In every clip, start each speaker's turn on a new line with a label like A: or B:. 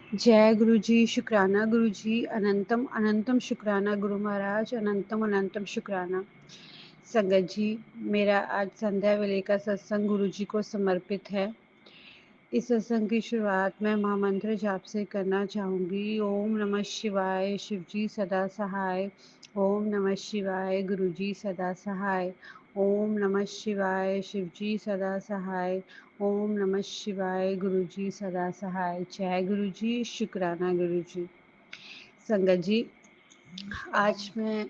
A: जय गुरु जी, शुक्राना गुरु जी, अनंतम अनंतम शुक्राना गुरु महाराज, अनंतम अनंतम शुक्राना। संगत जी, मेरा आज संध्या वेले का सत्संग गुरु जी को समर्पित है। इस सत्संग की शुरुआत मैं महामंत्र जाप से करना चाहूँगी। ओम नमः शिवाय, शिव जी सदा सहाय। ओम नमः शिवाय, गुरु जी सदा सहाय। ओम नमः शिवाय, शिव जी सदा सहाय। ओम नमः शिवाय, गुरु जी सदा सहाय। जय गुरु जी, शुक्राना गुरु जी। संगत जी, आज मैं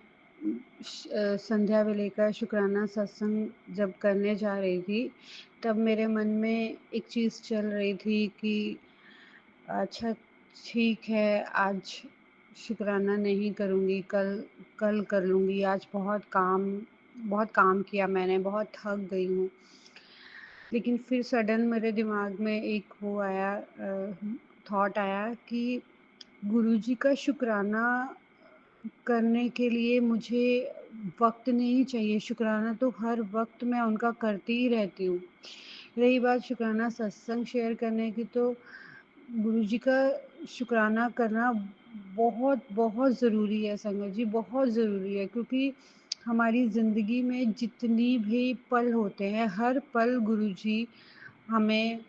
A: संध्या वेले का शुक्राना सत्संग जब करने जा रही थी, तब मेरे मन में एक चीज़ चल रही थी कि अच्छा ठीक है, आज शुक्राना नहीं करूँगी, कल कल कर लूँगी। आज बहुत काम किया मैंने, बहुत थक गई हूँ। लेकिन फिर सडन मेरे दिमाग में एक वो आया, थॉट आया कि गुरुजी का शुक्राना करने के लिए मुझे वक़्त नहीं चाहिए। शुक्राना तो हर वक़्त मैं उनका करती ही रहती हूँ। रही बात शुक्राना सत्संग शेयर करने की, तो गुरुजी का शुक्राना करना बहुत बहुत ज़रूरी है संगत जी, बहुत ज़रूरी है, क्योंकि हमारी ज़िंदगी में जितनी भी पल होते हैं, हर पल गुरुजी हमें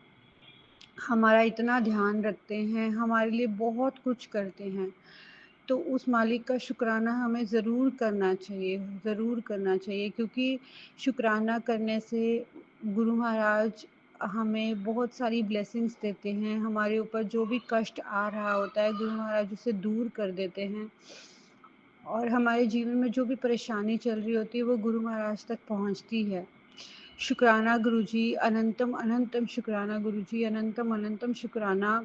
A: हमारा इतना ध्यान रखते हैं, हमारे लिए बहुत कुछ करते हैं। तो उस मालिक का शुक्राना हमें ज़रूर करना चाहिए, ज़रूर करना चाहिए, क्योंकि शुक्राना करने से गुरु महाराज हमें बहुत सारी ब्लेसिंग्स देते हैं। हमारे ऊपर जो भी कष्ट आ रहा होता है, गुरु महाराज उसे दूर कर देते हैं, और हमारे जीवन में जो भी परेशानी चल रही होती है, वो गुरु महाराज तक पहुँचती है। शुक्राना गुरुजी, अनंतम अनंतम शुक्राना गुरुजी, अनंतम अनंतम शुक्राना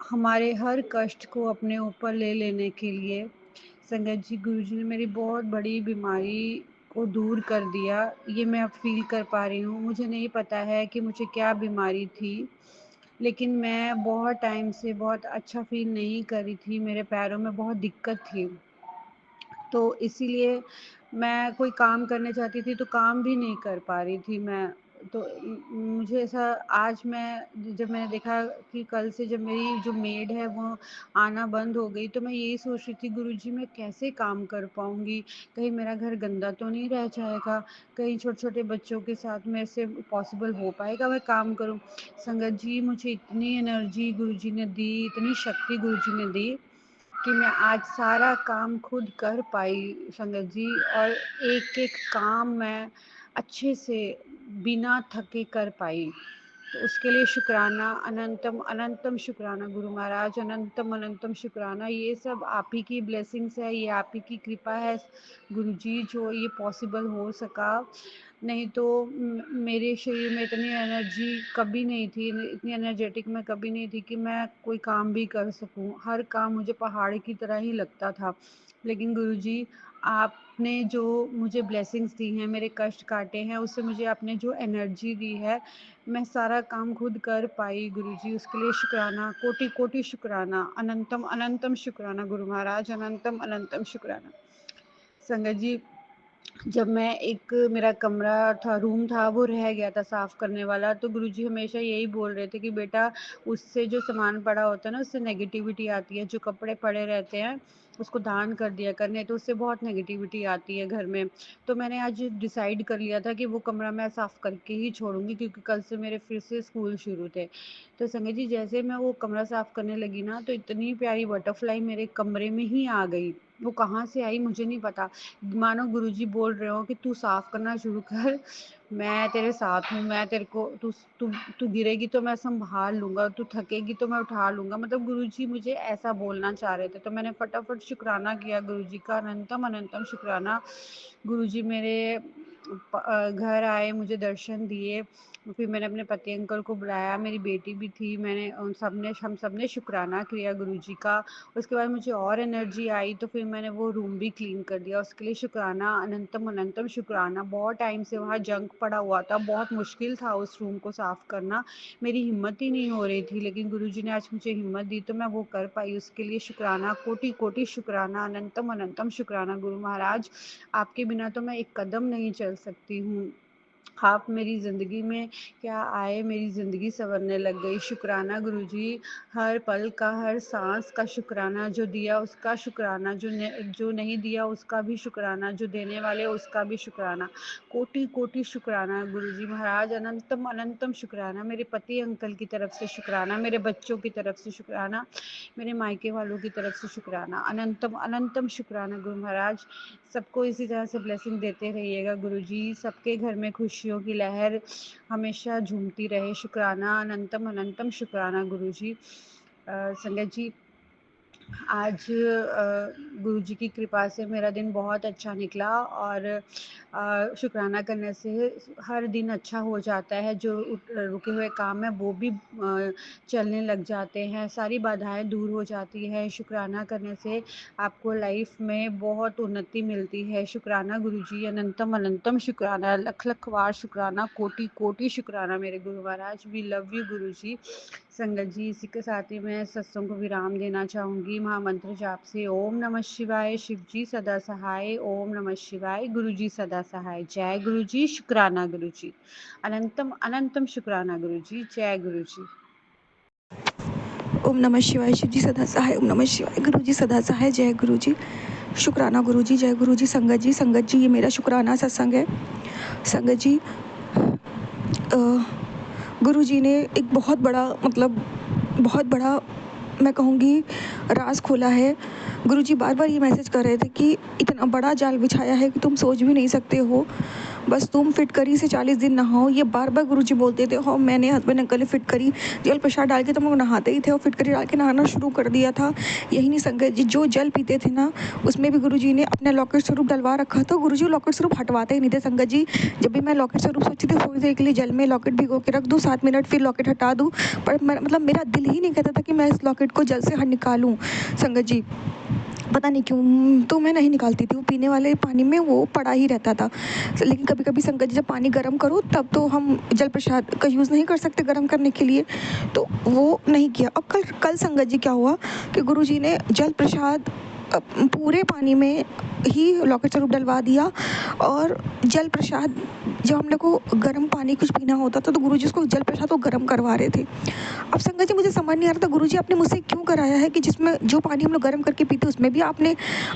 A: हमारे हर कष्ट को अपने ऊपर ले लेने के लिए। संगत जी, गुरुजी ने मेरी बहुत बड़ी बीमारी को दूर कर दिया, ये मैं अब फ़ील कर पा रही हूँ। मुझे नहीं पता है कि मुझे क्या बीमारी थी, लेकिन मैं बहुत टाइम से बहुत अच्छा फ़ील नहीं कर रही थी, मेरे पैरों में बहुत दिक्कत थी। तो इसीलिए मैं कोई काम करने चाहती थी, तो काम भी नहीं कर पा रही थी मैं। तो मुझे ऐसा, आज मैं जब मैंने देखा कि कल से जब मेरी जो मेड है वो आना बंद हो गई, तो मैं यही सोच रही थी, गुरुजी मैं कैसे काम कर पाऊँगी? कहीं मेरा घर गंदा तो नहीं रह जाएगा? कहीं छोटे-छोटे बच्चों के साथ मेरे से पॉसिबल हो पाएगा मैं काम करूँ? संगत जी, मुझे इतनी एनर्जी गुरुजी ने दी, इतनी शक्ति गुरुजी ने दी कि मैं आज सारा काम खुद कर पाई संगत जी, और एक-एक काम मैं अच्छे से बिना थके कर पाई। तो उसके लिए शुक्राना, अनंतम अनंतम शुक्राना गुरु महाराज, अनंतम अनंतम शुक्राना। ये सब आप ही की ब्लेसिंग्स है, ये आप ही की कृपा है गुरुजी, जो ये पॉसिबल हो सका। नहीं तो मेरे शरीर में इतनी एनर्जी कभी नहीं थी, इतनी एनर्जेटिक मैं कभी नहीं थी कि मैं कोई काम भी कर सकूं। हर काम मुझे पहाड़ की तरह ही लगता था। लेकिन गुरुजी, आपने जो मुझे ब्लेसिंग्स दी हैं, मेरे कष्ट काटे हैं, उससे मुझे आपने जो एनर्जी दी है, मैं सारा काम खुद कर पाई गुरुजी, उसके लिए शुक्राना, कोटि कोटि शुक्राना, अनंतम अनंतम शुक्राना गुरु महाराज, अनंतम अनंतम शुक्राना। संगत जी, जब मैं एक मेरा कमरा था, रूम था, वो रह गया था साफ़ करने वाला, तो गुरुजी हमेशा यही बोल रहे थे कि बेटा, उससे जो सामान पड़ा होता है ना, उससे नेगेटिविटी आती है। जो कपड़े पड़े रहते हैं, उसको दान कर दिया कर, नहीं तो उससे बहुत नेगेटिविटी आती है घर में। तो मैंने आज डिसाइड कर लिया था कि वो कमरा मैं साफ़ करके ही छोड़ूँगी, क्योंकि कल से मेरे फिर से स्कूल शुरू थे। तो संगत जी, जैसे मैं वो कमरा साफ़ करने लगी ना, तो इतनी प्यारी बटरफ्लाई मेरे कमरे में ही आ गई। वो कहाँ से आई मुझे नहीं पता। मानो गुरुजी बोल रहे हो कि तू साफ करना शुरू कर, मैं तेरे साथ हूँ, मैं तेरे को, तू तू तू गिरेगी तो मैं संभाल लूँगा, तू थकेगी तो मैं उठा लूँगा। मतलब गुरुजी मुझे ऐसा बोलना चाह रहे थे। तो मैंने फटाफट शुक्राना किया गुरुजी का, अनंतम अनंतम शुक्राना। गुरुजी मेरे घर आए, मुझे दर्शन दिए। फिर मैंने अपने पति अंकल को बुलाया, मेरी बेटी भी थी, मैंने हम सब ने शुक्राना किया गुरुजी का। उसके बाद मुझे और एनर्जी आई, तो फिर मैंने वो रूम भी क्लीन कर दिया, उसके लिए शुक्राना, अनंतम अनंतम शुक्राना। बहुत टाइम से वहाँ जंक पड़ा हुआ था, बहुत मुश्किल था उस रूम को साफ़ करना, मेरी हिम्मत ही नहीं हो रही थी, लेकिन गुरुजी ने आज मुझे हिम्मत दी, तो मैं वो कर पाई। उसके लिए शुक्राना, कोटि कोटि शुक्राना, अनंतम अनंतम शुक्राना गुरु महाराज। आपके बिना तो मैं एक कदम नहीं चल सकती हूँ। आप मेरी ज़िंदगी में क्या आए, मेरी ज़िंदगी संवरने लग गई। शुक्राना गुरुजी, हर पल का, हर सांस का शुक्राना, जो दिया उसका शुक्राना, जो नहीं दिया उसका भी शुक्राना, जो देने वाले उसका भी शुक्राना। कोटि कोटि शुक्राना गुरुजी महाराज, अनंतम अनंतम शुक्राना। मेरे पति अंकल की तरफ से शुक्राना, मेरे बच्चों की तरफ से शुक्राना, मेरे मायके वालों की तरफ से शुक्राना। अनंतम अनंतम शुक्राना गुरु महाराज। सबको इसी तरह से ब्लेसिंग देते रहिएगा गुरुजी। सबके घर में खुशियों की लहर हमेशा झूमती रहे। शुक्राना, अनंतम अनंतम शुक्राना गुरुजी। संगत जी, आज गुरुजी की कृपा से मेरा दिन बहुत अच्छा निकला और शुक्राना करने से हर दिन अच्छा हो जाता है। जो रुके हुए काम है वो भी चलने लग जाते हैं, सारी बाधाएं दूर हो जाती है। शुक्राना करने से आपको लाइफ में बहुत उन्नति मिलती है। शुक्राना गुरुजी, अनंतम अनंतम शुक्राना, लख लख बार शुक्राना, कोटि कोटि शुक्राना मेरे Guru Maharaj. We love you गुरुजी। संगत जी, इसी के साथ ही मैं सत्संग को विराम देना चाहूँगी। महामंत्र जाप से ओम नमः शिवाय, शिव जी सदा सहाय, ओम नमः शिवाय, गुरु जी सदा सहाय। जय गुरु जी, शुक्राना गुरु जी, अनंतम अनंतम शुक्राना गुरु जी। जय गुरु जी।
B: ओम नमः शिवाय, शिव जी सदा सहाय, ओम नमः शिवाय, गुरु जी सदा सहाय। जय गुरु जी, शुक्राना गुरु जी, जय गुरु जी। संगत जी ये मेरा शुक्राना सत्संग है। संगत जी, गुरु जी ने एक बहुत बड़ा मैं कहूँगी राज खोला है। गुरुजी बार बार ये मैसेज कर रहे थे कि इतना बड़ा जाल बिछाया है कि तुम सोच भी नहीं सकते हो। बस तुम फिटकरी से 40 दिन नहाओ। ये बार बार गुरुजी बोलते थे। और मैंने हस्बैंड अंकल ने फिटकरी जल प्रसाद डाल के तो हम नहाते ही थे और फिटकरी डाल के नहाना शुरू कर दिया था। यही नहीं संगत जी, जो जल पीते थे ना उसमें भी गुरुजी ने अपना लॉकेट स्वरूप डलवा रखा था। गुरुजी लॉकेट स्वरूप हटवाते ही नहीं थे संगत जी। जब भी मैं लॉकेट स्वरूप सोचती थी थोड़ी देर के लिए जल में लॉकेट भिगो के रख दूँ, 7 मिनट फिर लॉकेट हटा दूँ, पर मतलब मेरा दिल ही नहीं कहता था कि मैं इस लॉकेट को जल से हट निकालूं। संगत जी पता नहीं क्यों तो मैं नहीं निकालती थी। वो पीने वाले पानी में वो पड़ा ही रहता था। लेकिन कभी कभी संगत जी जब पानी गर्म करो तब तो हम जल प्रसाद का यूज़ नहीं कर सकते गर्म करने के लिए, तो वो नहीं किया। अब कल संगत जी क्या हुआ कि गुरुजी ने जल प्रसाद पूरे पानी में ही लॉकेट स्वरूप डलवा दिया। और जल प्रसाद जब हम लोग को गर्म पानी कुछ पीना होता था तो गुरुजी उसको जल प्रसाद को गर्म करवा रहे थे। अब संगत जी मुझे समझ नहीं आ रहा था गुरुजी आपने मुझसे क्यों कराया है कि जिसमें जो पानी हम लोग गर्म करके पीते उसमें भी आपने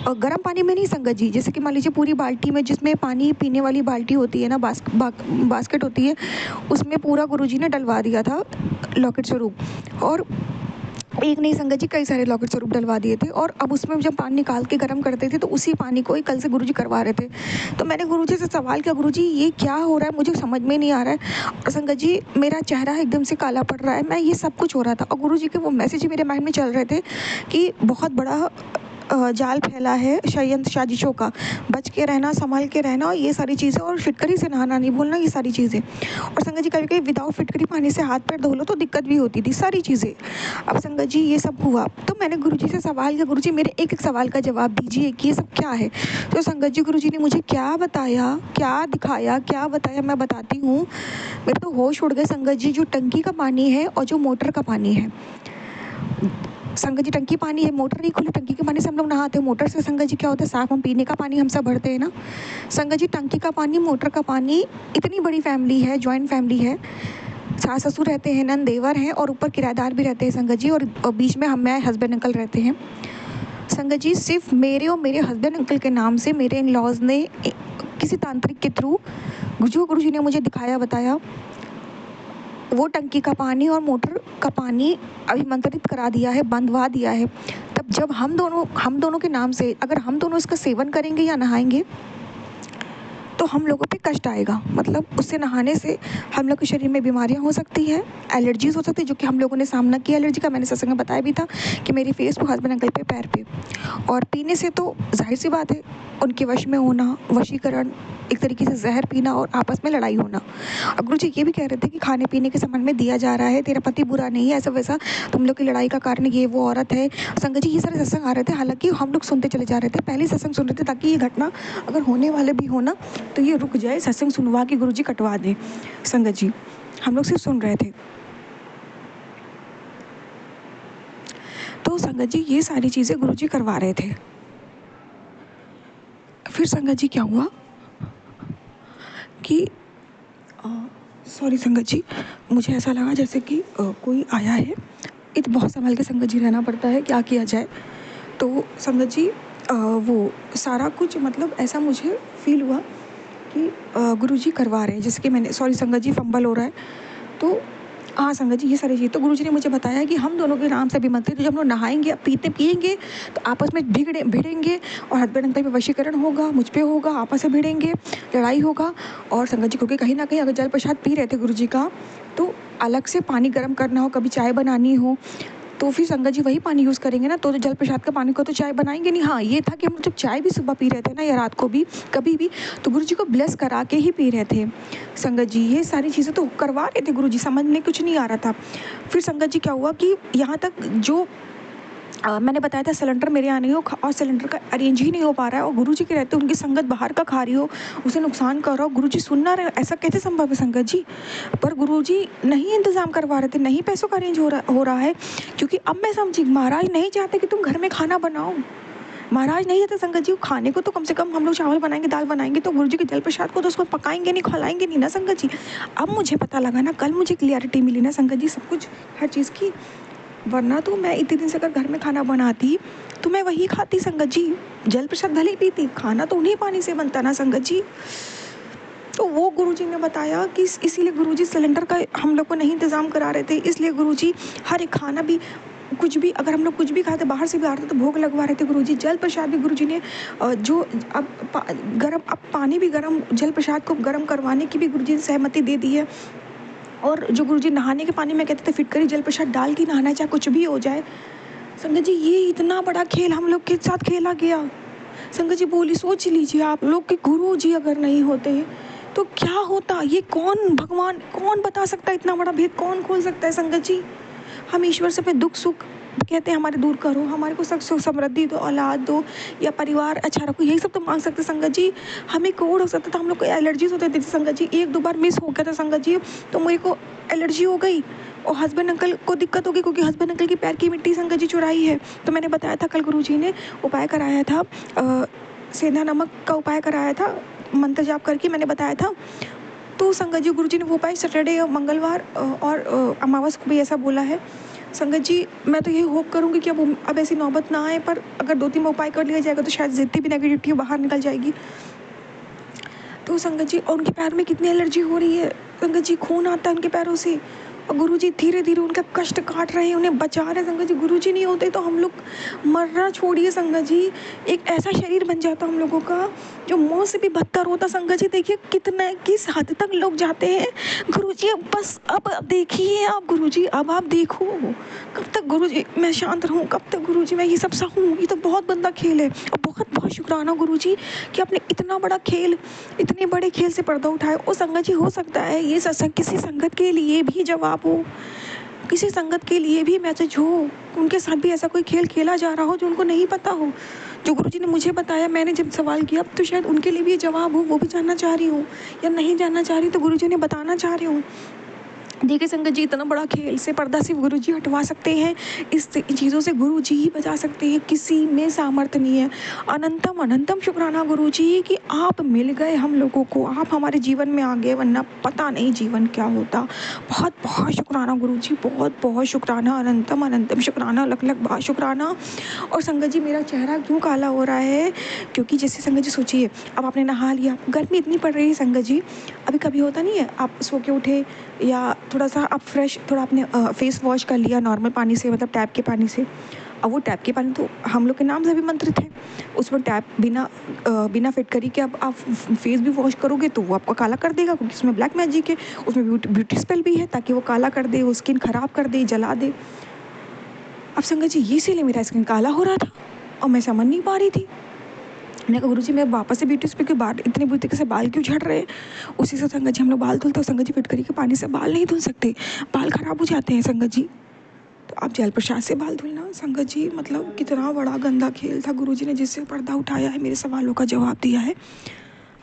B: गर्म पानी में नहीं संगत जी, जैसे कि मान लीजिए पूरी बाल्टी में जिसमें पानी पीने वाली बाल्टी होती है ना, बास्केट होती है, उसमें पूरा गुरुजी ने डलवा दिया था लॉकेट स्वरूप। और एक नहीं संगत जी कई सारे लॉकेट स्वरूप डलवा दिए थे। और अब उसमें जब पानी निकाल के गर्म करते थे तो उसी पानी को ही कल से गुरुजी करवा रहे थे। तो मैंने गुरुजी से सवाल किया, गुरुजी ये क्या हो रहा है, मुझे समझ में नहीं आ रहा है। और संगत जी मेरा चेहरा एकदम से काला पड़ रहा है, मैं ये सब कुछ हो रहा था। और गुरुजी के वो मैसेज मेरे माइंड में चल रहे थे कि बहुत बड़ा जाल फैला है षड्यंत्र साजिशों का, बच के रहना, संभाल के रहना, और ये सारी चीज़ें, और फिटकरी से नहाना नहीं भूलना, ये सारी चीज़ें। और संगत जी कभी कभी विदाउट फिटकरी पानी से हाथ पैर धो लो तो दिक्कत भी होती थी, सारी चीज़ें। अब संगत जी ये सब हुआ तो मैंने गुरुजी से सवाल किया, गुरुजी मेरे एक एक सवाल का जवाब दीजिए कि ये सब क्या है। तो संगत जी गुरुजी ने मुझे क्या बताया, क्या दिखाया, क्या बताया मैं बताती हूँ। मेरे तो होश उड़ गए संगत जी। जो टंकी का पानी है और जो मोटर का पानी है संगत जी, टंकी पानी है, मोटर नहीं खुली, टंकी के पानी से हम लोग नहाते हैं। मोटर से संगत जी क्या होता है, साफ हम पीने का पानी हम सब भरते हैं ना संगत जी। टंकी का पानी, मोटर का पानी, इतनी बड़ी फैमिली है, जॉइंट फैमिली है, सास ससुर रहते हैं, नंद देवर हैं, और ऊपर किराएदार भी रहते हैं संगत जी, और बीच में हम मैं हस्बैंड अंकल रहते हैं संगत जी। सिर्फ मेरे और मेरे हस्बैंड अंकल के नाम से मेरे इन लॉज ने किसी तांत्रिक के थ्रू जो गुरुजी ने मुझे दिखाया बताया, वो टंकी का पानी और मोटर का पानी अभिमंत्रित करा दिया है, बंधवा दिया है। तब जब हम दोनों के नाम से अगर हम दोनों इसका सेवन करेंगे या नहाएंगे तो हम लोगों पे कष्ट आएगा। मतलब उससे नहाने से हम लोग के शरीर में बीमारियां हो सकती हैं, एलर्जीज हो सकती है, जो कि हम लोगों ने सामना किया एलर्जी का। मैंने सत्संग में बताया भी था कि मेरी फेस पे, हस्बैंड अंकल पे, पैर पे। और पीने से तो जाहिर सी बात है उनके वश में होना, वशीकरण, एक तरीके से जहर पीना और आपस में लड़ाई होना। और गुरु जी ये भी कह रहे थे कि खाने पीने के सामान में दिया जा रहा है, तेरा पति बुरा नहीं है, ऐसा वैसा, तुम लोग की लड़ाई का कारण ये वो औरत है। संगत जी ये सारे सत्संग आ रहे थे, हालांकि हम लोग सुनते चले जा रहे थे, पहले सत्संग सुन रहे थे ताकि ये घटना अगर होने वाले भी हो ना तो ये रुक जाए, सत्संग सुनवा के गुरु जी कटवा दें। संगत जी हम लोग सिर्फ सुन रहे थे। तो संगत जी ये सारी चीज़ें गुरु जी करवा रहे थे। फिर संगत जी क्या हुआ कि सॉरी संगत जी, मुझे ऐसा लगा जैसे कि कोई आया है। बहुत संभल के संगत जी रहना पड़ता है, क्या किया जाए। तो संगत जी वो सारा कुछ मतलब ऐसा मुझे फील हुआ कि गुरुजी करवा रहे हैं, जैसे कि मैंने, सॉरी संगत जी फंबल हो रहा है। तो हाँ संगत जी, ये सारी चीज़ तो गुरुजी ने मुझे बताया कि हम दोनों के नाम से अभिमंत्रित, तो जब हम लोग नहाएंगे पीते पिएंगे तो आपस में भिड़ेंगे और हस्बैंड अंकल पे वशीकरण होगा, मुझ पे होगा, आपस में भिड़ेंगे, लड़ाई होगा। और संगत जी, क्योंकि कहीं ना कहीं अगर जल प्रसाद पी रहे थे गुरुजी का, तो अलग से पानी गर्म करना हो, कभी चाय बनानी हो, तो फिर संगत जी वही पानी यूज़ करेंगे ना। तो जल प्रसाद का पानी को तो चाय बनाएंगे नहीं। हाँ, ये था कि हम जब चाय भी सुबह पी रहे थे ना, या रात को भी कभी भी, तो गुरु जी को ब्लेस करा के ही पी रहे थे संगत जी। ये सारी चीज़ें तो करवा रहे थे गुरु जी, समझ में कुछ नहीं आ रहा था। फिर संगत जी क्या हुआ कि यहाँ तक जो मैंने बताया था सिलेंडर मेरे यहाँ नहीं हो, और सिलेंडर का अरेंज ही नहीं हो पा रहा है, और गुरुजी के रहते उनकी संगत बाहर का खा रही हो, उसे नुकसान कर रहा हो, गुरुजी सुन ना रहे, ऐसा कैसे संभव है संगत जी। पर गुरुजी नहीं इंतज़ाम करवा रहे थे, नहीं पैसों का अरेंज हो रहा है। क्योंकि अब मैं समझी, महाराज नहीं चाहते कि तुम घर में खाना बनाओ। महाराज नहीं चाहते संगत जी, खाने को तो कम से कम हम लोग चावल बनाएंगे, दाल बनाएंगे, तो गुरुजी के जल प्रसाद को तो उसको पकाएंगे नहीं, खिलाएंगे नहीं ना संगत जी। अब मुझे पता लगा ना, कल मुझे क्लियरिटी मिली ना संगत जी, सब कुछ, हर चीज़ की। वरना तो मैं इतने दिन से अगर घर में खाना बनाती तो मैं वही खाती संगत जी, जल प्रसाद भले ही पीती, खाना तो उन्हीं पानी से बनता ना संगत जी। तो वो गुरुजी ने बताया कि इसीलिए गुरुजी सिलेंडर का हम लोग को नहीं इंतज़ाम करा रहे थे, इसलिए गुरुजी हर एक खाना भी, कुछ भी अगर हम लोग कुछ भी खाते बाहर से भी आ रहे थे तो भोग लगवा रहे थे गुरुजी। जल प्रसाद भी गुरुजी ने जो अब गरम, अब पानी भी गरम, जल प्रसाद को गरम करवाने की भी गुरुजी ने सहमति दे दी है। और जो गुरुजी नहाने के पानी में कहते थे फिटकरी जल प्रसाद डाल के नहाना है, चाहे कुछ भी हो जाए। संगत जी, ये इतना बड़ा खेल हम लोग के साथ खेला गया। संगत जी बोली, सोच लीजिए आप लोग के गुरु जी अगर नहीं होते तो क्या होता। ये कौन, भगवान कौन बता सकता है, इतना बड़ा भेद कौन खोल सकता है संगत जी। हम ईश्वर से अपने दुख सुख कहते हैं हमारे दूर करो, हमारे को सुख समृद्धि दो, औलाद दो, या परिवार अच्छा रखो, यही सब तो मांग सकते संगत जी। हमें कोविड हो सकता था, हम लोग को एलर्जीज होते थे संगत जी, एक दो बार मिस हो गया था संगत जी, तो मेरे को एलर्जी हो गई। और हस्बैंड अंकल को दिक्कत होगी क्योंकि हस्बैंड अंकल की पैर की मिट्टी संगत जी चुराई है। तो मैंने बताया था कल गुरुजी ने उपाय कराया था, सेंधा नमक का उपाय कराया था, मंत्र जाप करके मैंने बताया था। तो संगत जी गुरुजी ने वो उपाय सैटरडे और मंगलवार और अमावस को भी ऐसा बोला है। संगत जी, मैं तो यही होप करूँगी कि अब ऐसी नौबत ना आए, पर अगर 2-3 उपाय कर लिया जाएगा तो शायद जितनी भी नेगेटिविटी बाहर निकल जाएगी। तो संगत जी, और उनके पैर में कितनी एलर्जी हो रही है संगत जी, खून आता है उनके पैरों से, और गुरुजी धीरे धीरे उनका कष्ट काट रहे हैं, उन्हें बचा रहे हैं संगत जी। गुरुजी नहीं होते तो हम लोग मरना छोड़िए संगत जी, एक ऐसा शरीर बन जाता हम लोगों का जो मौत से भी बदतर होता संगत जी। देखिए कितना, किस हद तक लोग जाते हैं। गुरुजी अब बस, अब देखिए आप गुरुजी, अब आप देखो कब तक गुरुजी मैं शांत रहूं, कब तक गुरुजी मैं ये सब सहूं। ये तो बहुत गंदा खेल है। और बहुत बहुत शुक्राना गुरुजी कि आपने इतना बड़ा खेल, इतने बड़े खेल से पर्दा उठाया। और संगत जी, हो सकता है ये सत्संग किसी संगत के लिए भी जवाब हो, किसी संगत के लिए भी मैसेज हो, उनके साथ भी ऐसा कोई खेल खेला जा रहा हो जो उनको नहीं पता हो। जो गुरुजी ने मुझे बताया, मैंने जब सवाल किया, तो शायद उनके लिए भी ये जवाब हो, वो भी जानना चाह रही हूँ, या नहीं जानना चाह रही तो गुरुजी ने बताना चाह रही हूँ। देखिए संगत जी, इतना बड़ा खेल से पर्दा सिर्फ गुरुजी हटवा सकते हैं, इस चीज़ों से गुरुजी ही बचा सकते हैं, किसी में सामर्थ्य नहीं है। अनंतम अनंतम शुक्राना गुरुजी कि आप मिल गए हम लोगों को, आप हमारे जीवन में आ गए, वरना पता नहीं जीवन क्या होता। बहुत बहुत शुक्राना गुरुजी, बहुत बहुत शुक्राना, अनंतम अनंतम शुक्राना, लख लख बार शुक्राना। और संगत जी, मेरा चेहरा क्यों काला हो रहा है, क्योंकि जैसे संगत जी सोचिए, अब आपने नहा लिया, गर्मी इतनी पड़ रही है संगत जी, अभी कभी होता नहीं है आप सो के उठे या थोड़ा सा आप फ्रेश, थोड़ा आपने फेस वॉश कर लिया नॉर्मल पानी से, मतलब टैप के पानी से। अब वो टैप के पानी तो हम लोग के नाम से भी मंत्रित है, उसमें टैप बिना फिटकरी के अब आप फेस भी वॉश करोगे तो वो आपका काला कर देगा, क्योंकि उसमें ब्लैक मैजिक है, उसमें ब्यूटी स्पेल भी है ताकि वो काला कर दे, वो स्किन खराब कर दे, जला दे। अब संगत जी, ये इसीलिए मेरा स्किन काला हो रहा था और मैं समझ नहीं पा रही थी। मैंने कहा गुरुजी, मैं वापस से ब्यूटी स्पे के बाद इतने बुरी तरीके से बाल क्यों झड़ रहे हैं। उसी से संगत जी हम लोग बाल धुलते, और संगत जी फिटकरी के पानी से बाल नहीं धुल सकते, बाल खराब हो जाते हैं संगत जी। तो आप जल प्रसाद से बाल धुलना संगत जी, मतलब कितना बड़ा गंदा खेल था गुरुजी ने जिससे पर्दा उठाया है, मेरे सवालों का जवाब दिया है।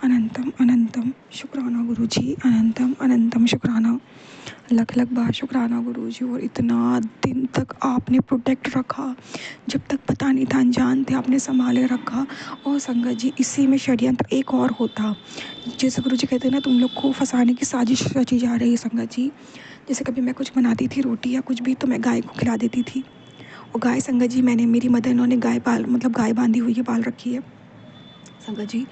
B: अनंतम अनंतम शुक्राना गुरुजी, अनंतम अनंतम शुक्राना। लख लख बार शुक्राना गुरुजी। और इतना दिन तक आपने प्रोटेक्ट रखा, जब तक पता नहीं था, अनजान थे, आपने संभाले रखा। और संगत जी, इसी में षड्यंत्र एक और होता, जैसे गुरुजी कहते हैं ना, तुम लोग को फंसाने की साजिश रची जा रही है संगत जी। जैसे कभी मैं कुछ बनाती थी, रोटी या कुछ भी, तो मैं गाय को खिला देती थी। और गाय संगत जी, मैंने, मेरी मदर इन्होंने गाय पाल, मतलब गाय बांधी हुई है, पाल रखी है संगत जी।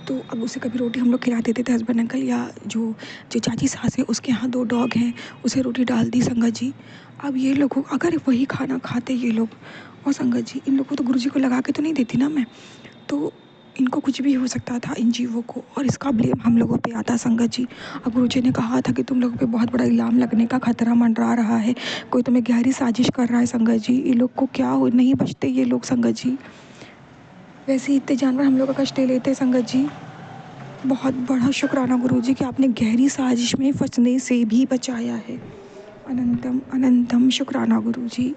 B: तो अब उसे कभी रोटी हम लोग खिला देते थे, हस्बैंड अंकल या जो जो चाची सास है, उसके यहाँ 2 डॉग हैं, उसे रोटी डाल दी संगत जी। अब ये लोग अगर वही खाना खाते ये लोग, और संगत जी इन लोगों को तो गुरुजी को लगा के तो नहीं देती ना मैं, तो इनको कुछ भी हो सकता था इन जीवों को, और इसका ब्लेम हम लोगों पे आता संगत जी। अब गुरुजी ने कहा था कि तुम लोगों पे बहुत बड़ा इल्ज़ाम लगने का खतरा मंडरा रहा है, कोई तुम्हें गहरी साजिश कर रहा है संगत जी। ये लोग को क्या हो, नहीं बचते ये लोग संगत जी। वैसे ही इतने जानवर हम लोग का कष्ट ले लेते हैं संगत जी। बहुत बड़ा शुक्राना गुरुजी कि आपने गहरी साजिश में फंसने से भी बचाया है। अनंतम अनंतम शुक्राना गुरुजी,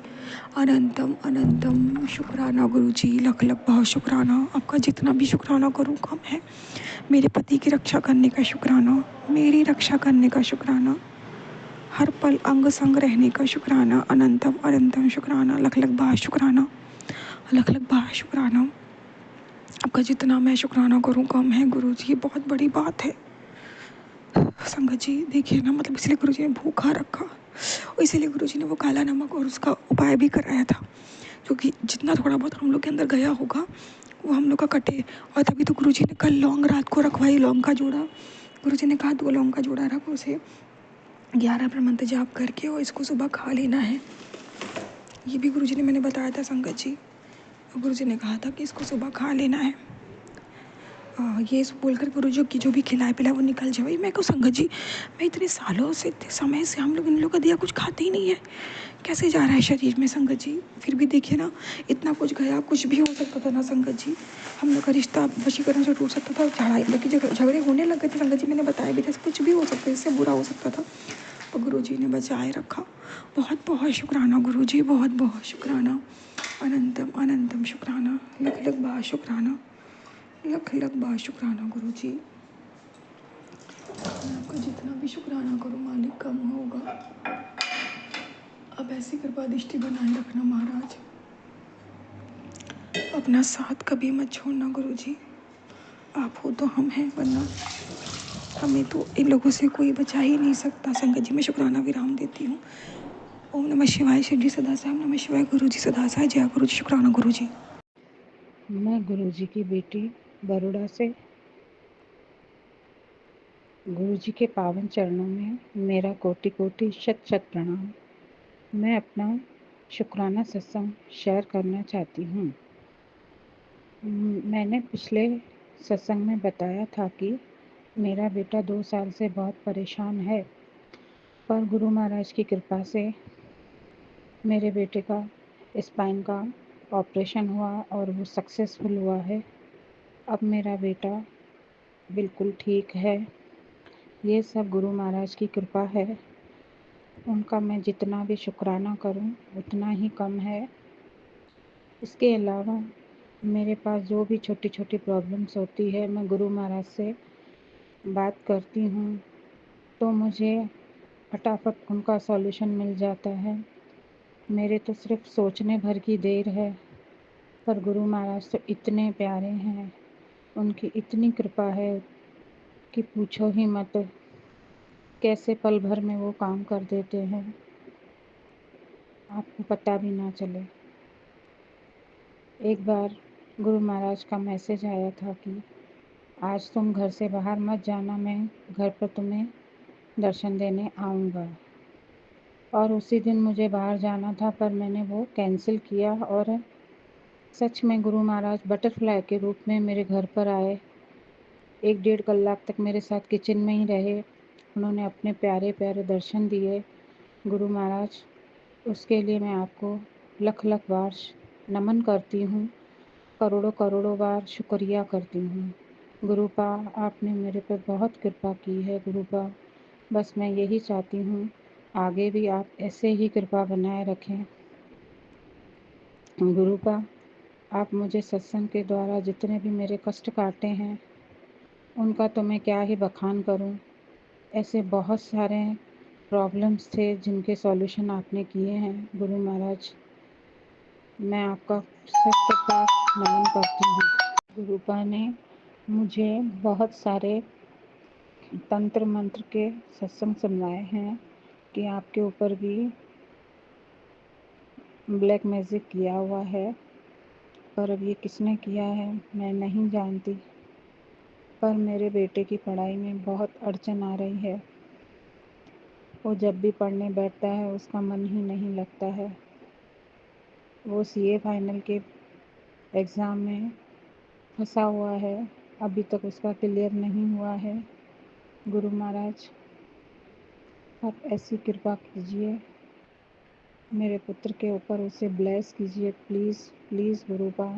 B: अनंतम अनंतम शुक्राना गुरुजी। लख लख बहुत शुक्राना, आपका जितना भी शुक्राना करूँ कम है। मेरे पति की रक्षा करने का शुक्राना, मेरी रक्षा करने का शुक्राना, हर पल अंग संग रहने का शुक्राना। अनंतम अनंतम शुक्राना, लख लख बहुत शुक्राना, लख लख बहुत शुक्राना। आपका जितना मैं शुक्राना करूँ कम है गुरुजी, ये बहुत बड़ी बात है संगत जी। देखिए ना, मतलब इसलिए गुरुजी ने भूखा रखा, और इसीलिए गुरुजी ने वो काला नमक और उसका उपाय भी कराया था, क्योंकि जितना थोड़ा बहुत हम लोग के अंदर गया होगा वो हम लोग का कटे। और तभी तो गुरुजी ने कल लौंग रात को रखवाई, लौंग का जोड़ा। गुरुजी ने कहा 2 लौंग का जोड़ा रखो, उसे 11 बार मंत्र जाप करके और इसको सुबह खा लेना है। ये भी गुरुजी ने मैंने बताया था संगत जी। और गुरुजी ने कहा था कि इसको सुबह खा लेना है। ये बोलकर गुरुजी की जो भी खिलाए पिलाए वो निकल जाए। मैं को संगत जी, मैं इतने सालों से, इतने समय से हम लोग इन लोग का दिया कुछ खाते ही नहीं है, कैसे जा रहा है शरीर में संगत जी। फिर भी देखिए ना, इतना कुछ गया, कुछ भी हो सकता था ना संगत जी। हम लोग का रिश्ता वशीकरण से टूट सकता था, झड़ाई लगी, झगड़े होने लग गए थे संगत जी। मैंने बताया भी था, कुछ भी हो सकता है, इससे बुरा हो सकता था, पर गुरुजी ने बचाए रखा। बहुत बहुत शुक्राना गुरुजी, बहुत बहुत शुक्राना। अनंतम अनंतम शुक्राना, लख लख बार शुक्राना, लख लख बार शुक्राना गुरुजी। मैं आपका जितना भी शुक्राना करूँ मालिक कम होगा। अब ऐसी कृपा दृष्टि बनाए रखना महाराज, अपना साथ कभी मत छोड़ना गुरुजी। आप हो तो हम हैं, वरना हमें तो इन लोगों से कोई बचा ही नहीं सकता संगत जी। मैं शुक्राना विराम देती हूँ। ओम नमः शिवाय, शिव जी सदा साई, नमः शिवाय, गुरु जी सदा साई, जय गुरु जी, शुक्राना गुरु जी।
A: मैं गुरुजी की बेटी बड़ौदा से गुरुजी के पावन चरणों में मेरा कोटि कोटि शत शत प्रणाम। मैं अपना शुक्राना सत्संग शेयर करना चाहती हूँ। मैंने पिछले सत्संग में बताया था कि मेरा बेटा 2 साल से बहुत परेशान है, पर गुरु महाराज की कृपा से मेरे बेटे का स्पाइन का ऑपरेशन हुआ और वो सक्सेसफुल हुआ है। अब मेरा बेटा बिल्कुल ठीक है। ये सब गुरु महाराज की कृपा है। उनका मैं जितना भी शुक्राना करूं उतना ही कम है। इसके अलावा मेरे पास जो भी छोटी छोटी प्रॉब्लम्स होती है, मैं गुरु महाराज से बात करती हूँ तो मुझे फटाफट उनका सॉल्यूशन मिल जाता है। मेरे तो सिर्फ सोचने भर की देर है, पर गुरु महाराज तो इतने प्यारे हैं, उनकी इतनी कृपा है कि पूछो ही मत। कैसे पल भर में वो काम कर देते हैं, आपको पता भी ना चले। एक बार गुरु महाराज का मैसेज आया था कि आज तुम घर से बाहर मत जाना, मैं घर पर तुम्हें दर्शन देने आऊँगा। और उसी दिन मुझे बाहर जाना था, पर मैंने वो कैंसिल किया और सच में गुरु महाराज बटरफ्लाई के रूप में मेरे घर पर आए। 1 डेढ़ कलाक तक मेरे साथ किचन में ही रहे। उन्होंने अपने प्यारे प्यारे दर्शन दिए। गुरु महाराज, उसके लिए मैं आपको लख लख बार नमन करती हूँ, करोड़ों करोड़ों बार शुक्रिया करती हूँ। गुरुपा, आपने मेरे पर बहुत कृपा की है। गुरुपा, बस मैं यही चाहती हूँ आगे भी आप ऐसे ही कृपा बनाए रखें। गुरुपा, आप मुझे सत्संग के द्वारा जितने भी मेरे कष्ट काटे हैं
C: उनका तो मैं क्या ही बखान करूं। ऐसे बहुत सारे प्रॉब्लम्स थे जिनके सॉल्यूशन आपने किए हैं गुरु महाराज। मैं आपका सत नमन करती हूँ। गुरुपा ने मुझे बहुत सारे तंत्र मंत्र के सत्संग सुनवाए हैं कि आपके ऊपर भी ब्लैक मैजिक किया हुआ है, पर अब ये किसने किया है मैं नहीं जानती। पर मेरे बेटे की पढ़ाई में बहुत अड़चन आ रही है। वो जब भी पढ़ने बैठता है उसका मन ही नहीं लगता है। वो सीए फाइनल के एग्ज़ाम में फंसा हुआ है, अभी तक उसका क्लियर नहीं हुआ है। गुरु महाराज आप ऐसी कृपा कीजिए, मेरे पुत्र के ऊपर उसे ब्लेस कीजिए प्लीज़ प्लीज़। गुरुपा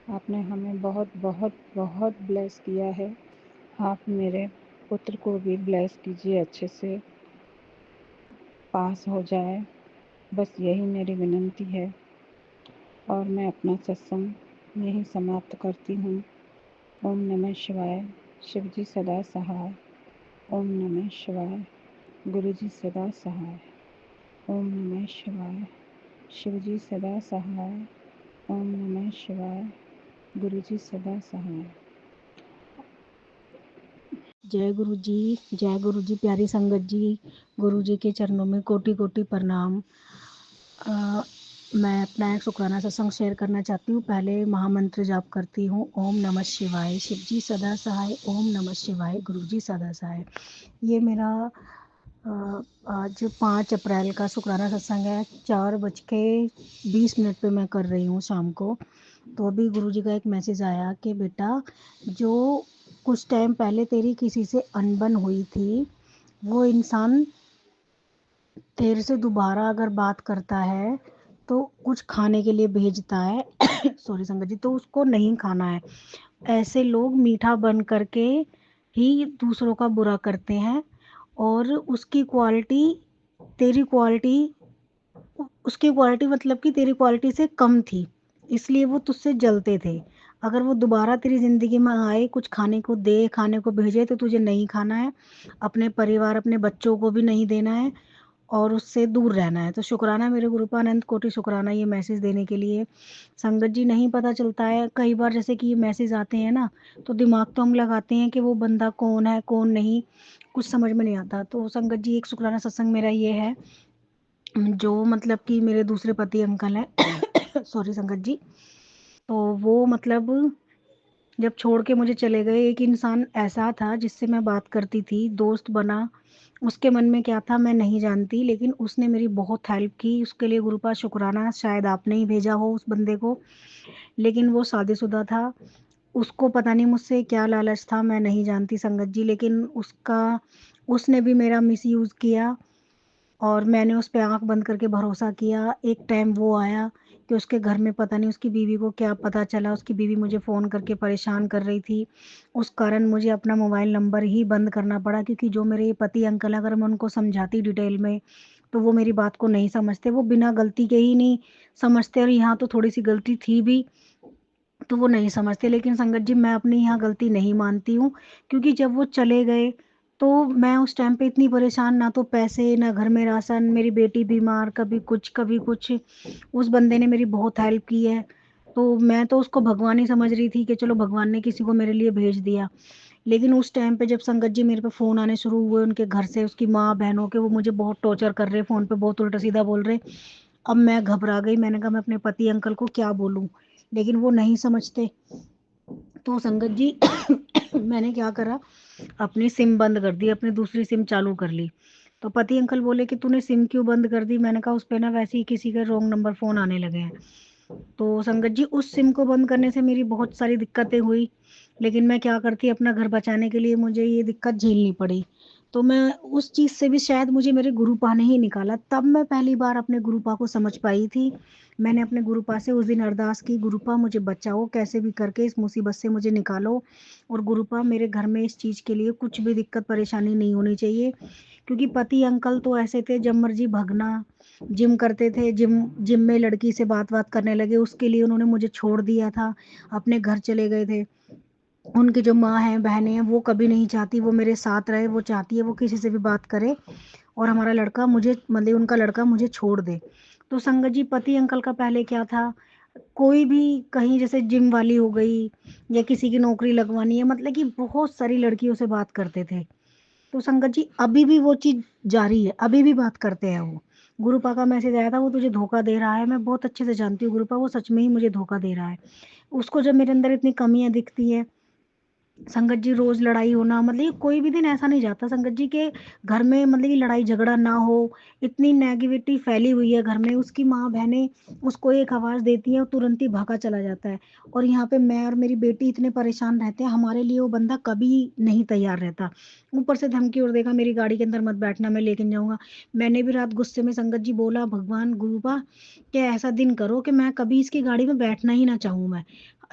C: आपने हमें बहुत बहुत बहुत ब्लेस किया है, आप मेरे पुत्र को भी ब्लेस कीजिए, अच्छे से पास हो जाए, बस यही मेरी विनती है। और मैं अपना सत्संग यहीं समाप्त करती हूँ। ओम नमः शिवाय। शिव जी सदा सहाय। ओम नमः शिवाय। गुरु जी सदा सहाय। ओम नमः शिवाय। शिव जी सदा सहाय। ओम नमः शिवाय। गुरु जी सदा सहाय।
D: जय गुरु जी, जय गुरु जी। प्यारी संगत जी, गुरु जी के चरणों में कोटि कोटि प्रणाम। मैं अपना एक शुक्राना सत्संग शेयर करना चाहती हूँ। पहले महामंत्र जाप करती हूँ, ओम नमः शिवाय। शिव जी सदा सहाय। ओम नमः शिवाय। गुरु जी सदा सहाय। ये मेरा आज 5 अप्रैल का शुक्राना सत्संग है। 4:20 पे मैं कर रही हूँ शाम को। तो अभी गुरु जी का एक मैसेज आया कि बेटा, जो कुछ टाइम पहले तेरी किसी से अनबन हुई थी, वो इंसान तेरे से दोबारा अगर बात करता है तो कुछ खाने के लिए भेजता है सॉरी संगत जी, तो उसको नहीं खाना है। ऐसे लोग मीठा बन करके ही दूसरों का बुरा करते हैं, और तेरी क्वालिटी उसकी क्वालिटी मतलब कि तेरी क्वालिटी से कम थी, इसलिए वो तुझसे जलते थे। अगर वो दोबारा तेरी ज़िंदगी में आए, कुछ खाने को दे, खाने को भेजे, तो तुझे नहीं खाना है, अपने परिवार अपने बच्चों को भी नहीं देना है, और उससे दूर रहना है। तो शुक्राना मेरे गुरुपानंद कोटि शुक्राना ये मैसेज देने के लिए। संगत जी, नहीं पता चलता है कई बार, जैसे कि ये मैसेज आते हैं ना, तो दिमाग तो हम लगाते हैं कि वो बंदा कौन है कौन नहीं, कुछ समझ में नहीं आता। तो संगत जी, एक शुक्राना सत्संग मेरा ये है, जो मतलब कि मेरे दूसरे पति अंकल हैं सॉरी संगत जी, तो वो मतलब जब छोड़ के मुझे चले गए, एक इंसान ऐसा था जिससे मैं बात करती थी, दोस्त बना। उसके मन में क्या था मैं नहीं जानती, लेकिन उसने मेरी बहुत हेल्प की, उसके लिए गुरु पास शुक्राना। शायद आपने ही भेजा हो उस बंदे को, लेकिन वो शादीशुदा था। उसको पता नहीं मुझसे क्या लालच था, मैं नहीं जानती संगत जी, लेकिन उसने भी मेरा मिसयूज़ किया, और मैंने उस पे आँख बंद करके भरोसा किया। एक टाइम वो आया कि उसके घर में पता नहीं उसकी बीवी को क्या पता चला, उसकी बीवी मुझे फ़ोन करके परेशान कर रही थी। उस कारण मुझे अपना मोबाइल नंबर ही बंद करना पड़ा, क्योंकि जो मेरे ये पति अंकल, अगर मैं उनको समझाती डिटेल में, तो वो मेरी बात को नहीं समझते। वो बिना गलती के ही नहीं समझते, और यहाँ तो थोड़ी-सी गलती थी भी, तो वो नहीं समझते। लेकिन संगत जी, मैं अपनी यहाँ गलती नहीं मानती हूँ, क्योंकि जब वो चले गए तो मैं उस टाइम पे इतनी परेशान, ना तो पैसे ना घर में राशन, मेरी बेटी बीमार, कभी कुछ कभी कुछ। उस बंदे ने मेरी बहुत हेल्प की है, तो मैं तो उसको भगवान ही समझ रही थी कि चलो भगवान ने किसी को मेरे लिए भेज दिया। लेकिन उस टाइम पे जब संगत जी मेरे पे फ़ोन आने शुरू हुए उनके घर से, उसकी माँ बहनों के, वो मुझे बहुत टॉर्चर कर रहे, फ़ोन पे बहुत उल्टा सीधा बोल रहे। अब मैं घबरा गई, मैंने कहा मैं अपने पति अंकल को क्या बोलूँ, लेकिन वो नहीं समझते। तो संगत जी मैंने क्या करा, अपनी सिम बंद कर दी, अपनी दूसरी सिम चालू कर ली। तो पति अंकल बोले कि तूने सिम क्यों बंद कर दी? मैंने कहा उस पे ना वैसे ही किसी के रॉन्ग नंबर फ़ोन आने लगे हैं। तो संगत जी, उस सिम को बंद करने से मेरी बहुत सारी दिक्कतें हुई, लेकिन मैं क्या करती, अपना घर बचाने के लिए मुझे ये दिक्कत झेलनी पड़ी। तो मैं उस चीज़ से भी शायद मुझे मेरे गुरुपा ने ही निकाला, तब मैं पहली बार अपने गुरुपा को समझ पाई थी। मैंने अपने गुरुपा से उस दिन अरदास की, गुरुपा मुझे बचाओ, कैसे भी करके इस मुसीबत से मुझे निकालो, और गुरुपा मेरे घर में इस चीज़ के लिए कुछ भी दिक्कत परेशानी नहीं होनी चाहिए। क्योंकि पति अंकल तो ऐसे थे, जब मर्जी भगना, जिम करते थे, जिम जिम में लड़की से बात करने लगे, उसके लिए उन्होंने मुझे छोड़ दिया था, अपने घर चले गए थे। उनकी जो माँ है, बहनें हैं, वो कभी नहीं चाहती वो मेरे साथ रहे, वो चाहती है वो किसी से भी बात करे और हमारा लड़का मुझे, मतलब उनका लड़का मुझे छोड़ दे। तो संगत जी, पति अंकल का पहले क्या था, कोई भी कहीं जैसे जिम वाली हो गई या किसी की नौकरी लगवानी है, मतलब कि बहुत सारी लड़कियों से बात करते थे। तो संगत जी, अभी भी वो चीज़ जारी है, अभी भी बात करते हैं वो। गुरुपा का मैसेज आया था, वो तुझे धोखा दे रहा है, मैं बहुत अच्छे से जानती हूँ गुरुपा, वो सच में ही मुझे धोखा दे रहा है। उसको जब मेरे अंदर इतनी कमियाँ दिखती हैं, संगत जी रोज लड़ाई होना, मतलब ये कोई भी दिन ऐसा नहीं जाता संगत जी के घर में, मतलब कि लड़ाई झगड़ा ना हो। इतनी नेगेटिविटी फैली हुई है घर में, उसकी माँ बहनें उसको एक आवाज देती है और तुरंत ही भागा चला जाता है। और यहाँ पे मैं और मेरी बेटी इतने परेशान रहते हैं, हमारे लिए वो बंदा कभी नहीं तैयार रहता। ऊपर से धमकी और देगा, मेरी गाड़ी के अंदर मत बैठना, मैं लेके जाऊंगा। मैंने भी रात गुस्से में संगत जी बोला, भगवान गुरुपा कि ऐसा दिन करो कि मैं कभी इसकी गाड़ी में बैठना ही ना चाहूँ। मैं,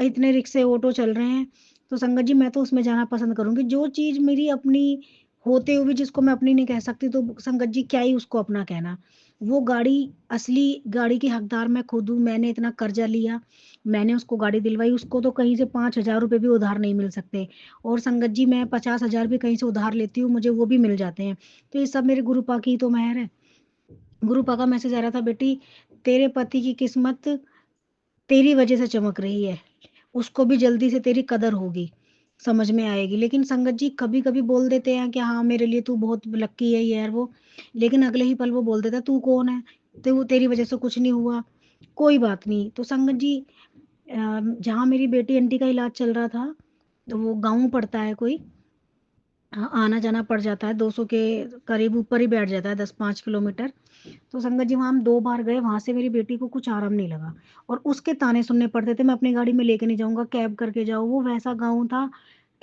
D: इतने रिक्शे ऑटो चल रहे हैं, तो संगत जी मैं तो उसमें जाना पसंद करूंगी। जो चीज मेरी अपनी होते हुए भी जिसको मैं अपनी नहीं कह सकती, तो संगत जी क्या ही उसको अपना कहना। वो गाड़ी, असली गाड़ी की हकदार मैं खुद हूँ। मैंने इतना कर्जा लिया, मैंने उसको गाड़ी दिलवाई, उसको तो कहीं से 5,000 रुपये भी उधार नहीं मिल सकते। और संगत जी मैं 50,000 भी कहीं से उधार लेती हूँ, मुझे वो भी मिल जाते हैं। तो ये सब मेरे गुरुपा की ही तो मेहर है। गुरुपा का मैसेज आ रहा था, बेटी तेरे पति की किस्मत तेरी वजह से चमक रही है, उसको भी जल्दी से तेरी कदर होगी, समझ में आएगी। लेकिन संगत जी कभी कभी बोल देते हैं कि हाँ मेरे लिए तू बहुत लक्की है, ये है वो, लेकिन अगले ही पल वो बोल देता तू कौन है, तो तेरी वजह से कुछ नहीं हुआ, कोई बात नहीं। तो संगत जी जहाँ मेरी बेटी आंटी का इलाज चल रहा था, तो वो गाँव पड़ता है कोई, हाँ, आना जाना पड़ जाता है, 200 के करीब ऊपर ही बैठ जाता है, 10-5 किलोमीटर। तो संगत जी वहाँ हम 2 बार गए, वहां से मेरी बेटी को कुछ आराम नहीं लगा। और उसके ताने सुनने पड़ते थे, मैं अपनी गाड़ी में लेके नहीं जाऊंगा, कैब करके जाओ। वो वैसा गाँव था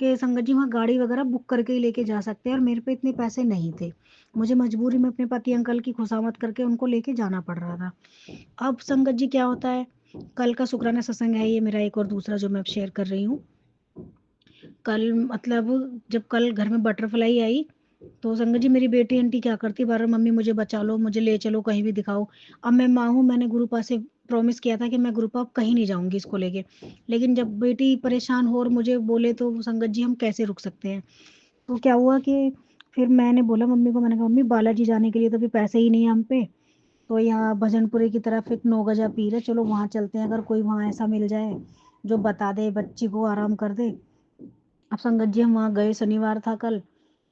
D: कि संगत जी वहाँ गाड़ी वगैरह बुक करके ही लेके जा सकते हैं, और मेरे पे इतने पैसे नहीं थे। मुझे मजबूरी में अपने पति अंकल की खुशामद करके उनको लेके जाना पड़ रहा था। अब संगत जी क्या होता है, कल का शुक्राना सत्संग है ये मेरा एक और दूसरा जो मैं अब शेयर कर रही हूँ। कल मतलब जब कल घर में बटरफ्लाई आई, तो संगत जी मेरी बेटी आंटी क्या करती, बार बार मम्मी मुझे बचा लो, मुझे ले चलो कहीं भी दिखाओ। अब मैं माँ हूँ, मैंने गुरुपा से प्रॉमिस किया था कि मैं गुरुपा अब कहीं नहीं जाऊंगी इसको लेके। लेकिन जब बेटी परेशान हो और मुझे बोले, तो संगत जी हम कैसे रुक सकते हैं। तो क्या हुआ कि फिर मैंने बोला मम्मी को, मैंने कहा मम्मी बालाजी जाने के लिए तो अभी पैसे ही नहीं है हम पे, तो यहाँ भजनपुरी की तरफ एक 9 गजा पीर है, चलो वहाँ चलते हैं, अगर कोई वहाँ ऐसा मिल जाए जो बता दे, बच्ची को आराम कर दे। अब संगत जी हम वहाँ गए, शनिवार था कल,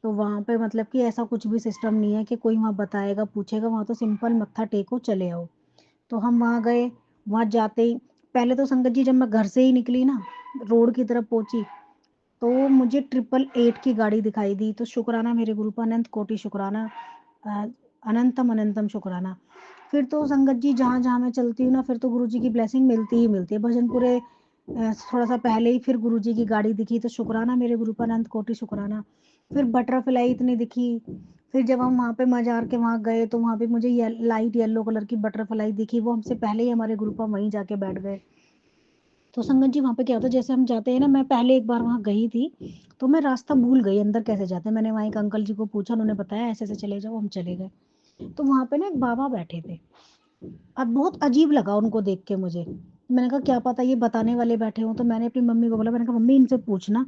D: तो वहाँ पे मतलब कि ऐसा कुछ भी सिस्टम नहीं है कि कोई वहाँ बताएगा पूछेगा, वहाँ तो सिंपल मत्था टेको चले आओ। तो हम वहाँ गए, वहाँ जाते ही पहले तो संगत जी जब मैं घर से ही निकली ना, रोड की तरफ पहुंची, तो मुझे 888 की गाड़ी दिखाई दी। तो शुक्राना मेरे गुरु का, अनंत कोटि शुक्राना, अ, अनंतम अनंतम शुक्राना। फिर तो संगत जी जहाँ जहाँ मैं चलती हूँ ना, फिर तो गुरु जी की ब्लेसिंग मिलती ही मिलती है। भजनपुरे थोड़ा सा पहले ही फिर गुरु जी की गाड़ी दिखी, तो शुक्राना मेरे गुरु का, अनंत कोटि शुक्राना। फिर बटरफ्लाई इतनी दिखी। फिर जब हम वहाँ पे मजार के वहाँ गए, तो वहाँ पे मुझे लाइट येलो कलर की बटरफ्लाई दिखी, वो हमसे पहले ही हमारे गुरु पर वहीं जाके बैठ गए। तो संगत जी वहाँ पे क्या होता है, जैसे हम जाते हैं ना, मैं पहले एक बार वहाँ गई थी, तो मैं रास्ता भूल गई अंदर कैसे जाते हैं। मैंने वहाँ एक अंकल जी को पूछा, उन्होंने बताया ऐसे ऐसे चले जाओ, हम चले गए। तो वहाँ पे ना एक बाबा बैठे थे। अब बहुत अजीब लगा उनको देख के मुझे, मैंने कहा क्या पता ये बताने वाले बैठे हों। तो मैंने अपनी मम्मी को बोला, मैंने कहा मम्मी इनसे पूछना।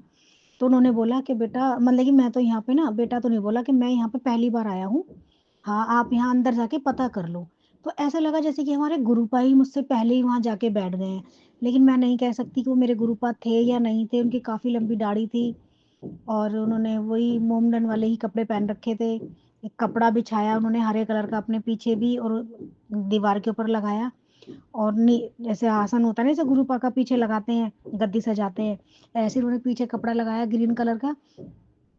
D: तो उन्होंने बोला कि बेटा, मतलब कि मैं तो यहाँ पे ना, बेटा तो नहीं बोला, कि मैं यहाँ पे पहली बार आया हूँ, हाँ आप यहाँ अंदर जाके पता कर लो। तो ऐसा लगा जैसे कि हमारे गुरुपा ही मुझसे पहले ही वहाँ जाके बैठ गए हैं। लेकिन मैं नहीं कह सकती कि वो मेरे गुरुपा थे या नहीं थे, उनकी काफ़ी लंबी दाढ़ी थी, और उन्होंने वही मोमडन वाले ही कपड़े पहन रखे थे। एक कपड़ा बिछाया उन्होंने हरे कलर का अपने पीछे भी, और दीवार के ऊपर लगाया। और जैसे आसन होता है ना, जैसे गुरुपा का पीछे लगाते हैं, गद्दी सजाते हैं, ऐसे उन्होंने पीछे कपड़ा लगाया ग्रीन कलर का,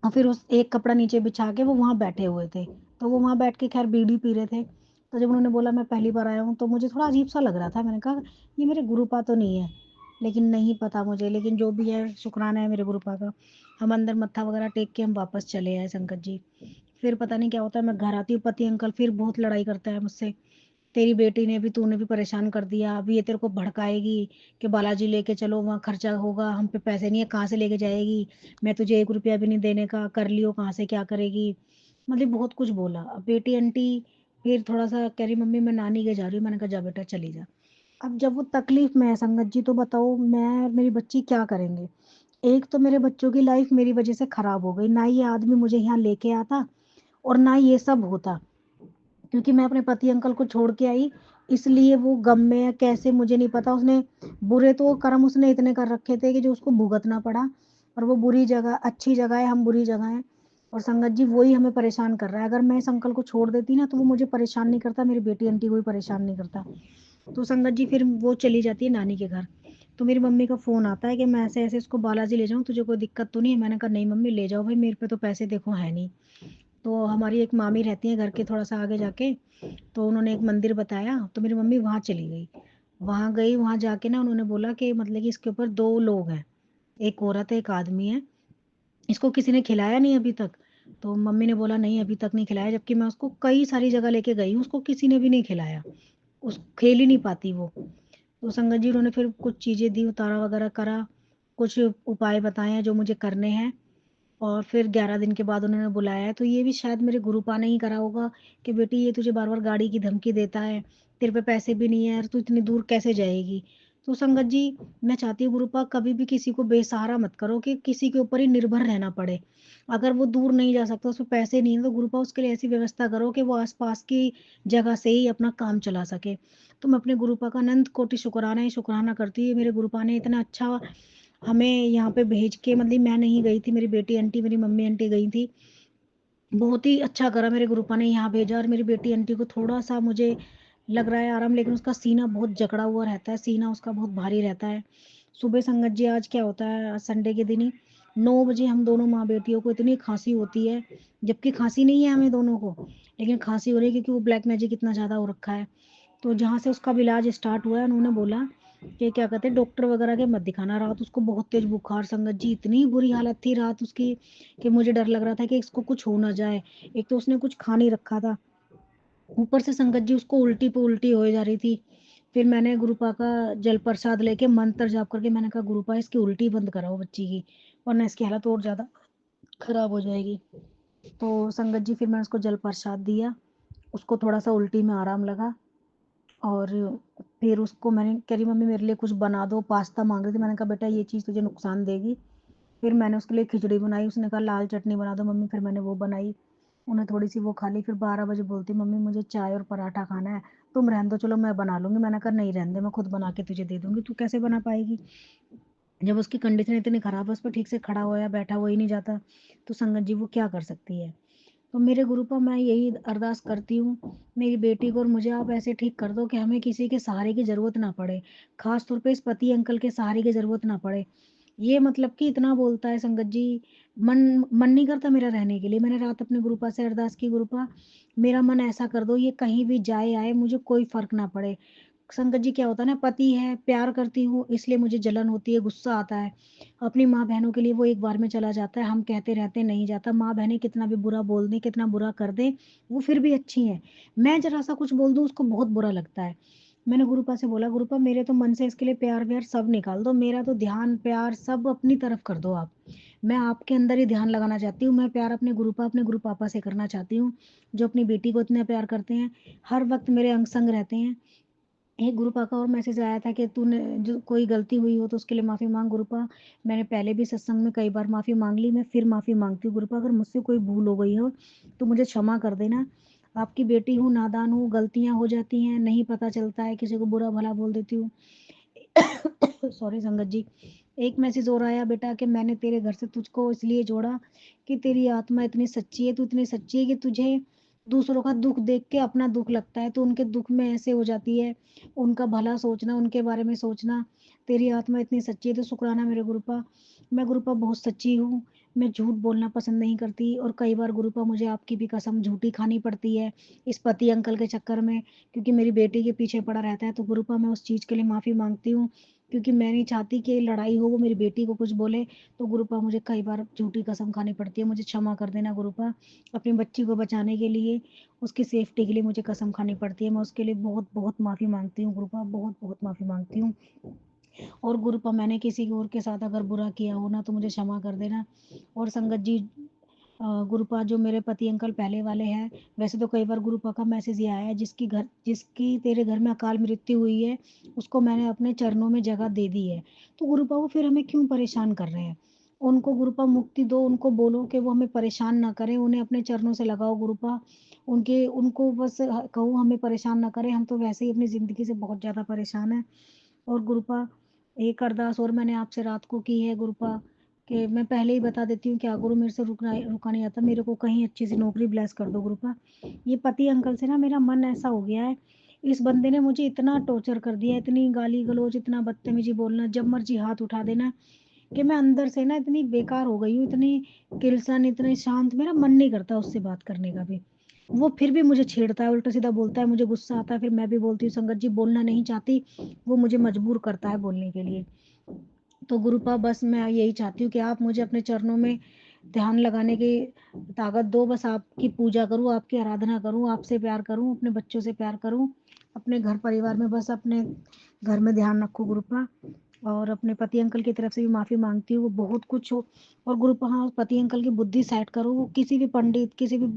D: और फिर उस एक कपड़ा नीचे बिछा के वो वहाँ बैठे हुए थे। तो वो वहाँ बैठ के खैर बीड़ी पी रहे थे। तो जब उन्होंने बोला मैं पहली बार आया हूँ, तो मुझे थोड़ा अजीब सा लग रहा था। मैंने कहा ये मेरे गुरुपा तो नहीं है, लेकिन नहीं पता मुझे, लेकिन जो भी है शुक्राना है मेरे गुरुपा का। हम अंदर मत्था वगैरह टेक के हम वापस चले आए संगत जी। फिर पता नहीं क्या होता है, मैं घर आती हूँ, पति अंकल फिर बहुत लड़ाई करता है मुझसे, तेरी बेटी ने भी, तूने भी परेशान कर दिया, अभी ये तेरे को भड़काएगी कि बालाजी लेके चलो, वहाँ खर्चा होगा, हम पे पैसे नहीं है, कहाँ से लेके जाएगी, मैं तुझे 1 रुपया भी नहीं देने का, कर लियो कहाँ से क्या करेगी। मतलब बहुत कुछ बोला। अब बेटी आंटी फिर थोड़ा सा कह रही मम्मी मैं नानी के जा रही हूँ, मैंने कहा जा बेटा चली जा। अब जब वो तकलीफ में है संगत जी, तो बताओ मैं और मेरी बच्ची क्या करेंगे। एक तो मेरे बच्चों की लाइफ मेरी वजह से खराब हो गई, ना ये आदमी मुझे यहाँ लेके आता और ना ये सब होता, क्योंकि मैं अपने पति अंकल को छोड़ के आई, इसलिए वो गम में है, कैसे मुझे नहीं पता। उसने बुरे तो कर्म उसने इतने कर रखे थे कि जो उसको भुगतना पड़ा, और वो बुरी जगह, अच्छी जगह है, हम बुरी जगह है। और संगत जी वही हमें परेशान कर रहा है। अगर मैं इस अंकल को छोड़ देती ना तो वो मुझे परेशान नहीं करता, मेरी बेटी आंटी को भी परेशान नहीं करता। तो संगत जी फिर वो चली जाती है नानी के घर। तो मेरी मम्मी का फोन आता है कि मैं ऐसे ऐसे इसको बालाजी ले जाऊं, तुझे कोई दिक्कत तो नहीं है? मैंने कहा नहीं मम्मी ले जाओ भाई, मेरे पे तो पैसे देखो है नहीं। तो हमारी एक मामी रहती है घर के थोड़ा सा आगे जाके, तो उन्होंने एक मंदिर बताया, तो मेरी मम्मी वहाँ चली गई। वहाँ गई, वहाँ जाके ना उन्होंने बोला कि मतलब कि इसके ऊपर 2 लोग हैं, एक औरत है एक आदमी है, इसको किसी ने खिलाया नहीं अभी तक। तो मम्मी ने बोला नहीं अभी तक नहीं खिलाया, जबकि मैं उसको कई सारी जगह लेके गई हूँ, उसको किसी ने भी नहीं खिलाया, उस खेल ही नहीं पाती वो। तो संगत जी उन्होंने फिर कुछ चीज़ें दी, उतारा वगैरह करा, कुछ उपाय बताए हैं जो मुझे करने हैं। और फिर 11 दिन के बाद उन्होंने बुलाया है, तो ये भी शायद मेरे गुरुपा ने ही करा होगा कि बेटी ये तुझे बार बार गाड़ी की धमकी देता है, तेरे पे पैसे भी नहीं है, तू इतनी दूर कैसे जाएगी? तो संगत जी मैं चाहती हूँ गुरुपा कभी भी किसी को बेसहारा मत करो कि किसी के ऊपर ही निर्भर रहना पड़े। अगर वो दूर नहीं जा सकता, उसमें पैसे नहीं है, तो गुरुपा उसके लिए ऐसी व्यवस्था करो कि वो आसपास की जगह से ही अपना काम चला सके। तो मैं अपने गुरुपा का अनंत कोटि शुक्राना ही शुक्राना करती हूँ। मेरे गुरुपा ने इतना अच्छा हमें यहाँ पे भेज के, मतलब मैं नहीं गई थी, मेरी बेटी आंटी मेरी मम्मी आंटी गई थी, बहुत ही अच्छा करा मेरे गुरुपा ने यहाँ भेजा। और मेरी बेटी आंटी को थोड़ा सा मुझे लग रहा है आराम, लेकिन उसका सीना बहुत जकड़ा हुआ रहता है, सीना उसका बहुत भारी रहता है। सुबह संगत जी आज क्या होता है, आज संडे के दिन ही 9 बजे हम दोनों माँ बेटियों को इतनी खांसी होती है, जबकि खांसी नहीं है हमें दोनों को, लेकिन खांसी हो रही है क्योंकि वो ब्लैक मैजिक इतना ज़्यादा हो रखा है। तो जहाँ से उसका इलाज स्टार्ट हुआ है उन्होंने बोला कि क्या कहते हैं डॉक्टर वगैरह के मत दिखाना। रात उसको बहुत तेज बुखार, संगत जी इतनी बुरी हालत थी रात उसकी कि मुझे डर लग रहा था कि इसको कुछ हो ना जाए। एक तो उसने कुछ खा नहीं रखा था, ऊपर से संगत जी उसको उल्टी पे उल्टी हो जा रही थी। फिर मैंने गुरुपा का जल प्रसाद लेके मंत्र जाप करके मैंने कहा गुरुपा इसकी उल्टी बंद कराओ बच्ची की, वरना इसकी हालत और ज्यादा खराब हो जाएगी। तो संगत जी फिर मैंने उसको जल प्रसाद दिया, उसको थोड़ा सा उल्टी में आराम लगा। और फिर उसको मैंने कह रही मम्मी मेरे लिए कुछ बना दो, पास्ता मांग रही थी, मैंने कहा बेटा ये चीज़ तुझे नुकसान देगी। फिर मैंने उसके लिए खिचड़ी बनाई, उसने कहा लाल चटनी बना दो मम्मी, फिर मैंने वो बनाई, उन्हें थोड़ी सी वो खा ली। फिर 12 बजे बोलती मम्मी मुझे चाय और पराठा खाना है, तुम रहने दो चलो मैं बना लूंगी। मैंने कहा नहीं रहने दे, मैं खुद बना के तुझे दे दूंगी, तू कैसे बना पाएगी जब उसकी कंडीशन इतनी खराब है, उस पर ठीक से खड़ा हुआ या बैठा हुआ ही नहीं जाता। तो संगत जी वो क्या कर सकती है? तो मेरे गुरु पर मैं यही अरदास करती हूँ, मेरी बेटी को और मुझे आप ऐसे ठीक कर दो कि हमें किसी के सहारे की जरूरत ना पड़े, खास तौर पे इस पति अंकल के सहारे की जरूरत ना पड़े। ये मतलब कि इतना बोलता है संगत जी, मन मन नहीं करता मेरा रहने के लिए। मैंने रात अपने गुरुपा से अरदास की, गुरुपा मेरा मन ऐसा कर दो ये कहीं भी जाए आए मुझे कोई फर्क ना पड़े। संगत जी क्या होता है ना, पति है, प्यार करती हूँ इसलिए मुझे जलन होती है, गुस्सा आता है। अपनी माँ बहनों के लिए वो एक बार में चला जाता है, हम कहते रहते हैं नहीं जाता। माँ बहनें कितना भी बुरा बोल दें, कितना बुरा कर दें, वो फिर भी अच्छी हैं। मैं जरा सा कुछ बोल दूँ उसको बहुत बुरा लगता है। मैंने गुरुपा से बोला गुरुपा मेरे तो मन से इसके लिए प्यार व्यार सब निकाल दो, मेरा तो ध्यान प्यार सब अपनी तरफ कर दो आप। मैं आपके अंदर ही ध्यान लगाना चाहती हूँ, मैं प्यार अपने गुरुपा अपने गुरु पापा से करना चाहती हूँ, जो अपनी बेटी को इतना प्यार करते हैं, हर वक्त मेरे अंग संग रहते हैं। एक गुरुपा का और मैसेज आया था कि तूने जो कोई गलती हुई हो तो उसके लिए माफ़ी मांग गुरुपा। मैंने पहले भी सत्संग में कई बार माफ़ी मांग ली, मैं फिर माफ़ी मांगती हूँ गुरुपा, अगर मुझसे कोई भूल हो गई हो तो मुझे क्षमा कर देना। आपकी बेटी हूँ, नादान हूँ, गलतियाँ हो जाती हैं, नहीं पता चलता है, किसी को बुरा भला बोल देती हूँ। सॉरी संगत जी। एक मैसेज और आया बेटा कि मैंने तेरे घर से तुझको इसलिए जोड़ा कि तेरी आत्मा इतनी सच्ची है, तू इतनी सच्ची है कि तुझे दूसरों का दुख देख के अपना दुख लगता है, तो उनके दुख में ऐसे हो जाती है, उनका भला सोचना, उनके बारे में सोचना। तेरी आत्मा इतनी सच्ची है, तो शुक्राना मेरे गुरुपा। मैं गुरुपा बहुत सच्ची हूँ, मैं झूठ बोलना पसंद नहीं करती, और कई बार गुरुपा मुझे आपकी भी कसम झूठी खानी पड़ती है इस पति अंकल के चक्कर में, क्योंकि मेरी बेटी के पीछे पड़ा रहता है। तो गुरुपा मैं उस चीज़ के लिए माफ़ी मांगती हूँ, क्योंकि मैं नहीं चाहती कि लड़ाई हो, वो मेरी बेटी को कुछ बोले। तो गुरुपा मुझे कई बार झूठी कसम खानी पड़ती है, मुझे क्षमा कर देना गुरुपा। अपनी बच्ची को बचाने के लिए, उसकी सेफ्टी के लिए मुझे कसम खानी पड़ती है, मैं उसके लिए बहुत बहुत माफ़ी मांगती हूँ गुरुपा, बहुत बहुत माफ़ी मांगती हूँ। और गुरुपा मैंने किसी और के साथ अगर बुरा किया हो ना तो मुझे क्षमा कर देना। और संगत जी गुरुपा जो मेरे पति अंकल पहले वाले हैं, वैसे तो कई बार गुरुपा का मैसेज ये आया है जिसकी तेरे घर में अकाल मृत्यु हुई है उसको मैंने अपने चरणों में जगह दे दी है। तो गुरुपा वो फिर हमें क्यों परेशान कर रहे हैं? उनको गुरुपा मुक्ति दो, उनको बोलो कि वो हमें परेशान ना करें, उन्हें अपने चरणों से लगाओ गुरुपा। उनको बस कहो हमें परेशान ना करें, हम तो वैसे ही अपनी ज़िंदगी से बहुत ज़्यादा परेशान हैं। और गुरुपा एक अरदास और मैंने आपसे रात को की है गुरुपा, कि मैं पहले ही बता देती हूँ, क्या गुरु मेरे से रुका नहीं आता, मेरे को कहीं अच्छी सी नौकरी ब्लेस कर दो गुरुपा। ये पति अंकल से ना मेरा मन ऐसा हो गया है, इस बंदे ने मुझे इतना टॉर्चर कर दिया, इतनी गाली गलौज, इतना बदतमीजी बोलना, जब मर्जी हाथ उठा देना, कि मैं अंदर से ना इतनी बेकार हो गई हूँ, इतनी किलसन, इतनी शांत, मेरा मन नहीं करता उससे बात करने का भी। वो फिर भी मुझे छेड़ता है, उल्टा सीधा बोलता है, मुझे गुस्सा आता है, फिर मैं भी बोलती हूँ संगत जी बोलना नहीं चाहती, वो मुझे मजबूर करता है बोलने के लिए। तो गुरुपा बस मैं यही चाहती हूँ कि आप मुझे अपने चरणों में ध्यान लगाने की ताकत दो, बस आपकी पूजा करूँ, आपकी आराधना करूँ, आपसे प्यार करूँ, अपने बच्चों से प्यार करूँ, अपने घर परिवार में बस अपने घर में ध्यान रखो गुरुपा। और अपने पति अंकल की तरफ से भी माफ़ी मांगती हूँ, वो बहुत कुछ हो। और गुरुपा हाँ, पति अंकल की बुद्धि सेट करो, वो किसी भी पंडित, किसी भी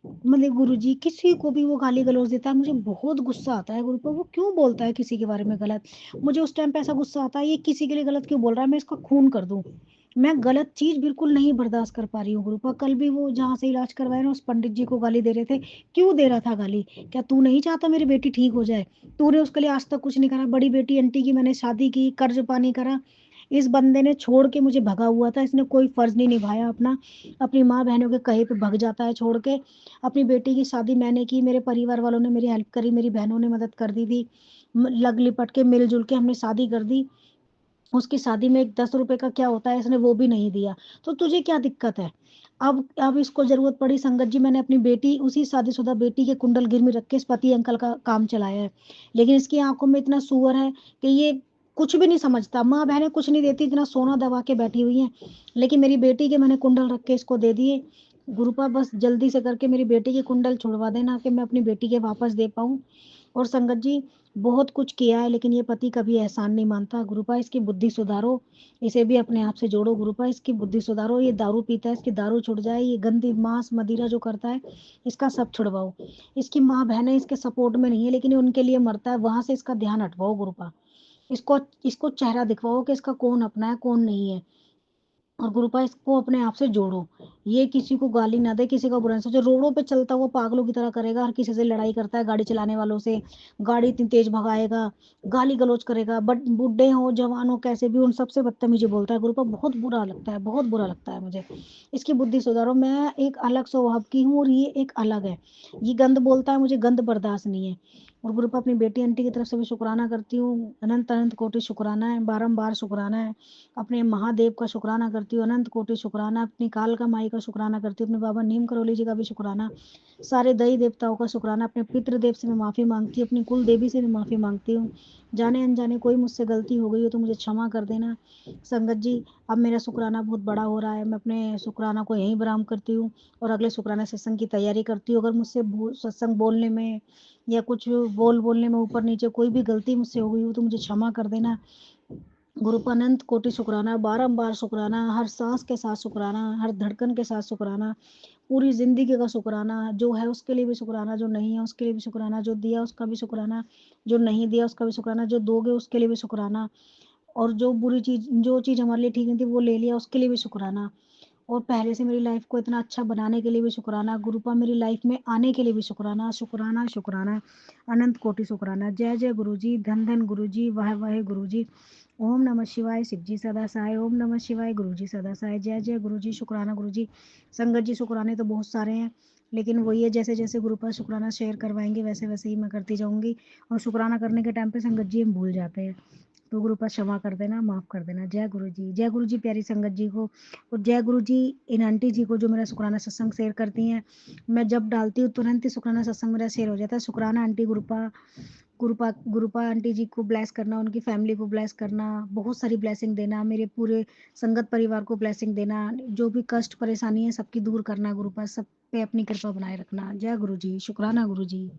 D: मतलब गुरुजी, किसी को भी वो गाली गलौज देता है, मुझे बहुत गुस्सा आता है गुरुपा, वो क्यों बोलता है किसी के बारे में गलत। मुझे उस टाइम पे ऐसा गुस्सा आता है, ये किसी के लिए गलत क्यों बोल रहा है, मैं इसका खून कर दूं। मैं गलत चीज बिल्कुल नहीं बर्दाश्त कर पा रही हूँ गुरुपा। कल भी वो जहाँ से इलाज करवाया ना, उस पंडित जी को गाली दे रहे थे, क्यों दे रहा था गाली, क्या तू नहीं चाहता मेरी बेटी ठीक हो जाए, तूने उसके लिए आज तक कुछ नहीं करा, बड़ी बेटी आंटी की मैंने शादी की, कर्ज पानी करा, इस बंदे ने छोड़ के मुझे भगा हुआ था, इसने कोई फर्ज नहीं निभाया अपना, अपनी माँ बहनों के कहे पे भग जाता है छोड़ के। अपनी बेटी की शादी मैंने की, मेरे परिवार वालों ने मेरी हेल्प करी, मेरी बहनों ने मदद कर दी थी, लग लिपट के मिलजुल के हमने शादी कर दी। उसकी शादी में एक 10 रुपए का क्या होता है, इसने वो भी नहीं दिया, तो तुझे क्या दिक्कत है। अब इसको जरूरत पड़ी संगत जी, मैंने अपनी बेटी, उसी शादीशुदा बेटी के कुंडल गिरवी रख के इस पति अंकल का काम चलाया है। लेकिन इसकी आंखों में इतना सुअर है कि ये कुछ भी नहीं समझता, माँ बहनें कुछ नहीं देती, इतना सोना दबा के बैठी हुई है, लेकिन मेरी बेटी के मैंने कुंडल रख के इसको दे दिए। गुरुपा बस जल्दी से करके मेरी बेटी के कुंडल छुड़वा देना, कि मैं अपनी बेटी के वापस दे पाऊं। और संगत जी बहुत कुछ किया है, लेकिन ये पति कभी एहसान नहीं मानता गुरुपा, इसकी बुद्धि सुधारो, इसे भी अपने आप से जोड़ो गुरुपा, इसकी बुद्धि सुधारो, ये दारू पीता है, इसकी दारू छुट जाए, ये गंदी मांस मदिरा जो करता है इसका सब छुड़वाओ। इसकी माँ बहनें इसके सपोर्ट में नहीं है, लेकिन ये उनके लिए मरता है, वहां से इसका ध्यान हटवाओ गुरुपा। इसको इसको चेहरा दिखवाओ कि इसका कौन अपना है कौन नहीं है। और गुरुपा इसको अपने आप से जोड़ो, ये किसी को गाली ना दे, किसी का बुरा ना सोचे, रोडों पे चलता हुआ पागलों की तरह करेगा, हर किसी से लड़ाई करता है, गाड़ी चलाने वालों से गाड़ी इतनी तेज भगाएगा, गाली गलौज करेगा, बट बूढ़े हो जवान हो कैसे भी उन सबसे बदतमीजी बोलता है गुरुपा, बहुत बुरा लगता है, बहुत बुरा लगता है मुझे। इसकी बुद्धि सुधारो, मैं एक अलग स्वभाव की हूँ और ये एक अलग है, ये गंद बोलता है, मुझे गंद बर्दाश्त नहीं है। और गुरुपा अपनी बेटी आंटी की तरफ से भी शुक्राना करती हूँ, अनंत अनंत कोटि शुक्राना है, बारंबार शुक्राना है। अपने महादेव का शुक्राना करती हूँ, अनंत कोटि शुक्राना, अपनी कालका माई का शुक्राना करती हूँ, अपने बाबा नीम करौली जी का भी शुक्राना, सारे दई देवताओं का शुक्राना, अपने पितृदेव से मैं माफ़ी मांगती हूँ, अपनी कुल देवी से भी माफ़ी मांगती हूँ। जाने अनजाने कोई मुझसे गलती हो गई हो तो मुझे क्षमा कर देना संगत जी। अब मेरा शुक्राना बहुत बड़ा हो रहा है, मैं अपने शुक्राना को यहीं विराम करती हूँ और अगले शुक्राना सत्संग की तैयारी करती हूँ। अगर मुझसे सत्संग बोलने में या कुछ बोलने में ऊपर नीचे कोई भी गलती मुझसे हो गई हो तो मुझे क्षमा कर देना। गुरु को अनंत कोटि शुक्राना, बारंबार शुक्राना, हर सांस के साथ शुक्राना, हर धड़कन के साथ शुक्राना, पूरी जिंदगी का शुक्राना, जो है उसके लिए भी शुक्राना, जो नहीं है उसके लिए भी शुक्राना, जो दिया उसका भी शुक्राना, जो नहीं दिया उसका भी शुक्राना, जो दोगे उसके लिए भी शुक्राना, और जो बुरी चीज, जो चीज हमारे लिए ठीक नहीं थी वो ले लिया उसके लिए भी शुक्राना, और पहले से मेरी लाइफ को इतना अच्छा बनाने के लिए भी शुक्राना, गुरुपा मेरी लाइफ में आने के लिए भी शुक्राना, शुक्राना शुक्राना, अनंत कोटि शुक्राना। जय जय गुरु जी, धन धन गुरु जी, वाह वाह गुरु जी। ओम नमः शिवाय, शिव जी सदा सहाय, ओम नमः शिवाय, गुरु जी सदा सहाय। जय जय गुरु जी, शुक्राना गुरु जी। संगत जी शुक्राने तो बहुत सारे हैं, लेकिन वही है, जैसे जैसे गुरु पर शुक्राना शेयर करवाएंगे वैसे वैसे ही मैं करती जाऊंगी, और शुक्राना करने के टाइम पे संगत जी हम भूल जाते हैं, तो गुरु पर क्षमा कर देना, माफ कर देना। जय गुरु जी, जय गुरु जी प्यारी संगत जी को, और जय गुरु जी इन आंटी जी को जो मेरा शुक्राना सत्संग शेयर करती हैं। मैं जब डालती हूँ तुरंत ही शुक्राना सत्संग मेरा शेयर हो जाता है। शुक्राना आंटी, गुरुपा गुरुपा गुरुपा आंटी जी को ब्लेस करना, उनकी फैमिली को ब्लेस करना, बहुत सारी ब्लेसिंग देना, मेरे पूरे संगत परिवार को ब्लेसिंग देना, जो भी कष्ट परेशानी है सबकी दूर करना, गुरुपा सब पे अपनी कृपा बनाए रखना। जय गुरु जी, शुक्राना गुरु जी।